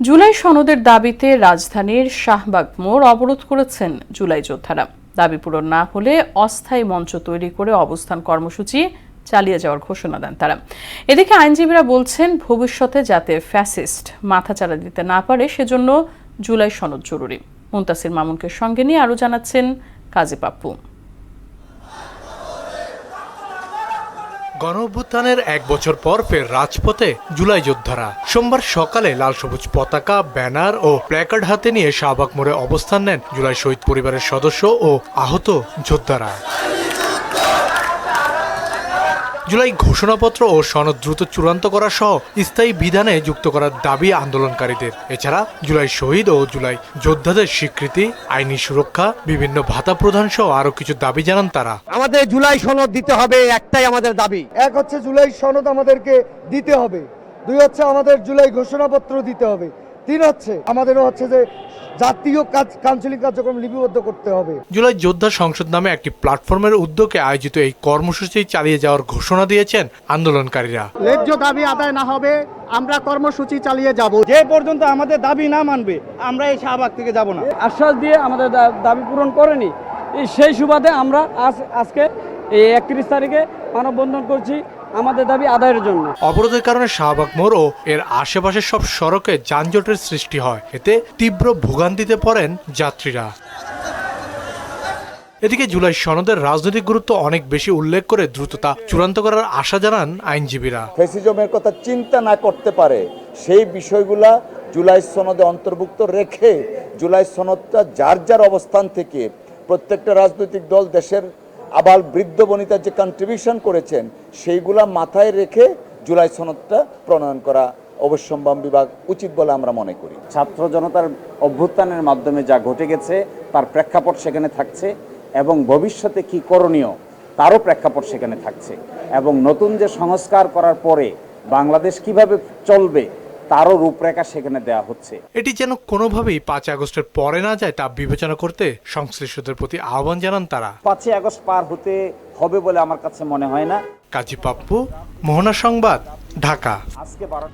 জুলাই সনদের দাবিতে রাজধানীর শাহবাগ মোড় অবরোধ করেছেন জুলাই যোদ্ধারা। দাবি পূরণ না হলে অস্থায়ী মঞ্চ তৈরি করে অবস্থান কর্মসূচি চালিয়ে যাওয়ার ঘোষণা দেন তারা। এদিকে আইনজীবীরা বলছেন, ভবিষ্যতে যাতে ফ্যাসিস্ট মাথাচাড়া দিতে না পারে সেজন্য জুলাই সনদ জরুরি। মুনতাসির মামুনকে সঙ্গে নিয়ে আরও জানাচ্ছেন কাজী পাপ্পু। গণঅভ্যুত্থানের 1 বছর পর ফের রাজপথে জুলাই যোদ্ধারা। সোমবার সকালে লাল সবুজ পতাকা, ব্যানার ও প্ল্যাকার্ড হাতে নিয়ে শাহবাগ মোড়ে অবস্থান নেন জুলাই শহীদ পরিবারের সদস্য ও আহত যোদ্ধারা। জুলাই ঘোষণাপত্র ও সনদ দ্রুত চূড়ান্ত করা সহ স্থায়ী বিধানে যুক্ত করার দাবি আন্দোলনকারীদের। এছাড়া জুলাই শহীদ ও জুলাই যোদ্ধাদের স্বীকৃতি, আইনি সুরক্ষা, বিভিন্ন ভাতা প্রদান সহ আরো কিছু দাবি জানান তারা। আমাদের জুলাই সনদ দিতে হবে, একটাই আমাদের দাবি। এক হচ্ছে জুলাই সনদ আমাদেরকে দিতে হবে, 2 হচ্ছে আমাদের জুলাই ঘোষণাপত্র দিতে হবে, 3 হচ্ছে আমাদেরও হচ্ছে যে জাতীয় কাউন্সিলিং কার্যক্রম লিপিবদ্ধ করতে হবে। জুলাই যোদ্ধা সংসদ নামে একটি প্ল্যাটফর্মের উদ্যোগে আয়োজিত এই কর্মসূচি চালিয়ে যাওয়ার ঘোষণা দিয়েছেন আন্দোলনকারীরা। ন্যায্য দাবি আদায় না হবে আমরা কর্মসূচি চালিয়ে যাব। যে পর্যন্ত আমাদের দাবি না মানবে আমরা এই শাহবাগ থেকে যাব না। আশ্বাস দিয়ে আমাদের দাবি পূরণ করেনি, সেই সুবাদে আমরা আজকে এই 31 তারিখে মানববন্ধন করছি আমাদের দাবি আদায়ের জন্য। অবরোধের কারণে শাহবাগ মোড় ও এর আশেপাশের সব সড়কে যানজটের সৃষ্টি হয়। এতে তীব্র ভোগান্তিতে পড়েন যাত্রীরা। এদিকে জুলাই সনদের রাজনৈতিক গুরুত্ব অনেক বেশি উল্লেখ করে দ্রুততা চূড়ান্ত করার আশা জানান আইনজীবীরা। ফ্যাসিজমের কথা চিন্তা না করতে পারে সেই বিষয়গুলা জুলাই সনদে অন্তর্ভুক্ত রেখে জুলাই সনদটা যার যার অবস্থান থেকে প্রত্যেকটা রাজনৈতিক দল দেশের আবাল বৃদ্ধ বনিতার যে কন্ট্রিবিউশন করেছেন সেইগুলা মাথায় রেখে জুলাই সনদটা প্রণয়ন করা অবশ্যম্ভাবী বিভাগ উচিত বলে আমরা মনে করি। ছাত্র জনতার অভ্যুত্থানের মাধ্যমে যা ঘটে গেছে তার প্রেক্ষাপট সেখানে থাকছে এবং ভবিষ্যতে কি করণীয় তারও প্রেক্ষাপট সেখানে থাকছে এবং নতুন যে সংস্কার করার পরে বাংলাদেশ কিভাবে চলবে তারও রূপরেখা সেখানে দেওয়া হচ্ছে। এটি যেন কোনোভাবেই 5 আগস্টের পরে না যায় তা বিবেচনা করতে সংশ্লিষ্টদের প্রতি আহ্বান জানান তারা। 5 আগস্ট পার হতে হবে বলে আমার কাছে মনে হয় না। কাজী পাপ্পু, মোহনা সংবাদ, ঢাকা। আজকে 12